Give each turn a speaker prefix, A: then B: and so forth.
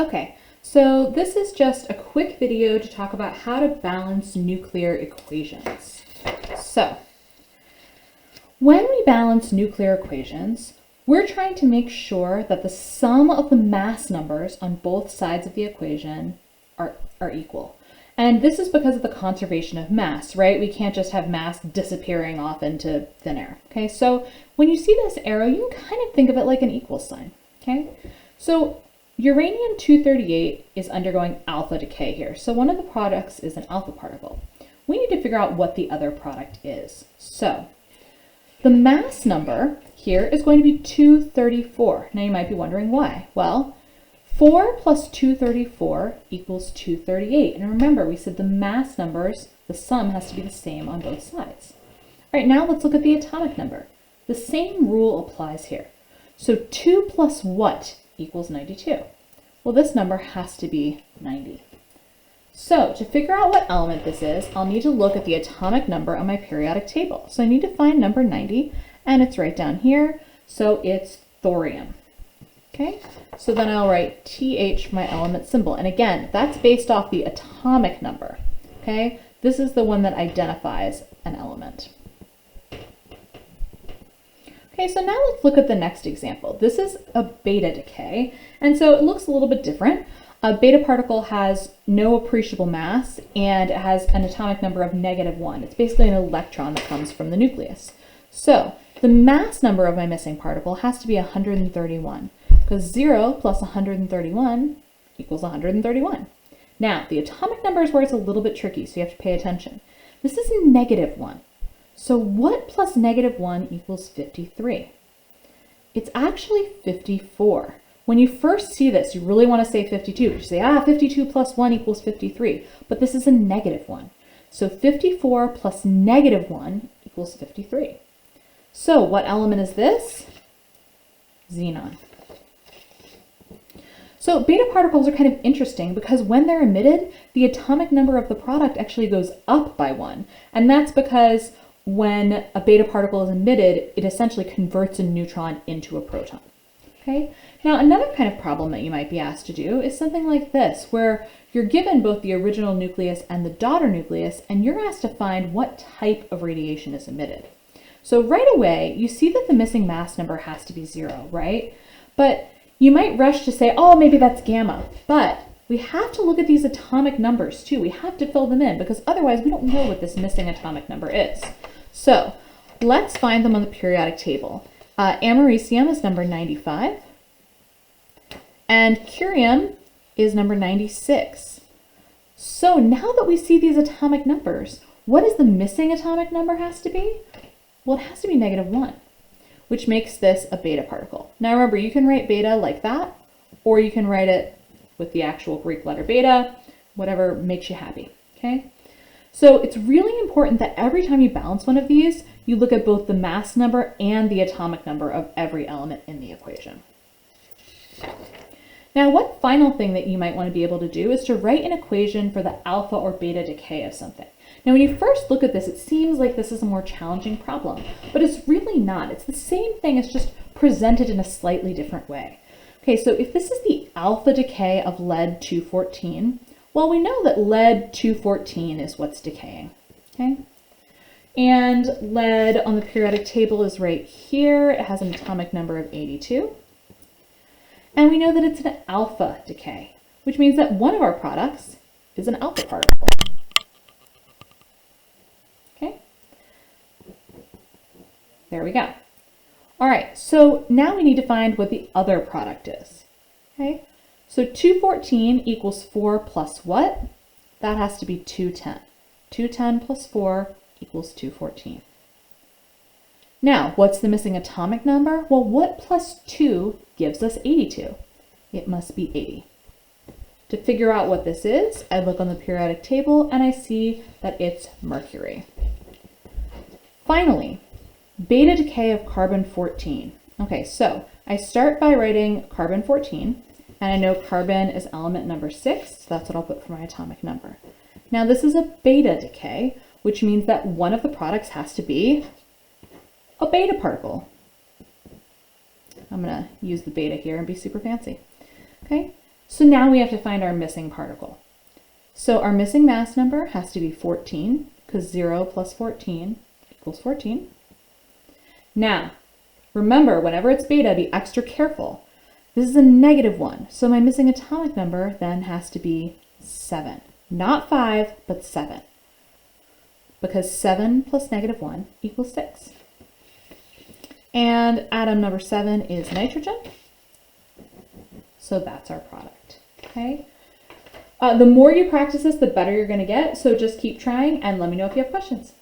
A: Okay, so this is just a quick video to talk about how to balance nuclear equations. So, when we balance nuclear equations, we're trying to make sure that the sum of the mass numbers on both sides of the equation are equal. And this is because of the conservation of mass, right? We can't just have mass disappearing off into thin air, okay? So when you see this arrow, you can kind of think of it like an equal sign, okay? So uranium-238 is undergoing alpha decay here. So one of the products is an alpha particle. We need to figure out what the other product is. So the mass number here is going to be 234. Now you might be wondering why. Well, 4 plus 234 equals 238. And remember, we said the mass numbers, the sum has to be the same on both sides. All right, now let's look at the atomic number. The same rule applies here. So 2 plus what equals 92? Well, this number has to be 90. So to figure out what element this is, I'll need to look at the atomic number on my periodic table. So I need to find number 90, and it's right down here. So it's thorium. Okay, so then I'll write TH for my element symbol. And again, that's based off the atomic number. Okay, this is the one that identifies an element. Okay, so now let's look at the next example. This is a beta decay, and so it looks a little bit different. A beta particle has no appreciable mass, and it has an atomic number of -1. It's basically an electron that comes from the nucleus. So the mass number of my missing particle has to be 131, because 0 plus 131 equals 131. Now, the atomic number is where it's a little bit tricky, so you have to pay attention. This is -1. So what plus -1 equals 53? It's actually 54. When you first see this, you really want to say 52. You say, 52 plus 1 equals 53. But this is a -1. So 54 plus -1 equals 53. So what element is this? Xenon. So beta particles are kind of interesting because when they're emitted, the atomic number of the product actually goes up by 1. And that's because when a beta particle is emitted, it essentially converts a neutron into a proton. Okay? Now another kind of problem that you might be asked to do is something like this, where you're given both the original nucleus and the daughter nucleus, and you're asked to find what type of radiation is emitted. So right away, you see that the missing mass number has to be 0, right? But you might rush to say, oh, maybe that's gamma. But we have to look at these atomic numbers too. We have to fill them in because otherwise we don't know what this missing atomic number is. So let's find them on the periodic table. Americium is number 95. And curium is number 96. So now that we see these atomic numbers, what is the missing atomic number has to be? Well, it has to be -1, which makes this a beta particle. Now remember, you can write beta like that, or you can write it with the actual Greek letter beta, whatever makes you happy, okay? So it's really important that every time you balance one of these, you look at both the mass number and the atomic number of every element in the equation. Now, one final thing that you might want to be able to do is to write an equation for the alpha or beta decay of something. Now, when you first look at this, it seems like this is a more challenging problem, but it's really not. It's the same thing, it's just presented in a slightly different way. Okay, so if this is the alpha decay of lead-214, well, we know that lead-214 is what's decaying, okay? And lead on the periodic table is right here. It has an atomic number of 82. And we know that it's an alpha decay, which means that one of our products is an alpha particle. Okay? There we go. All right, so now we need to find what the other product is. Okay? So 214 equals 4 plus what? That has to be 210. 210 plus 4 equals 214. Now, what's the missing atomic number? Well, what plus 2 gives us 82? It must be 80. To figure out what this is, I look on the periodic table and I see that it's mercury. Finally, beta decay of carbon-14. Okay, so I start by writing carbon-14, and I know carbon is element number 6, so that's what I'll put for my atomic number. Now this is a beta decay, which means that one of the products has to be a beta particle. I'm going to use the beta here and be super fancy. Okay, So now we have to find our missing particle. So our missing mass number has to be 14, because 0 plus 14 equals 14. Now, remember, whenever it's beta, be extra careful. This is a -1, so my missing atomic number then has to be 7. Not 5, but 7. Because 7 plus -1 equals 6. And atom number 7 is nitrogen. So that's our product, okay? The more you practice this, the better you're gonna get, so just keep trying and let me know if you have questions.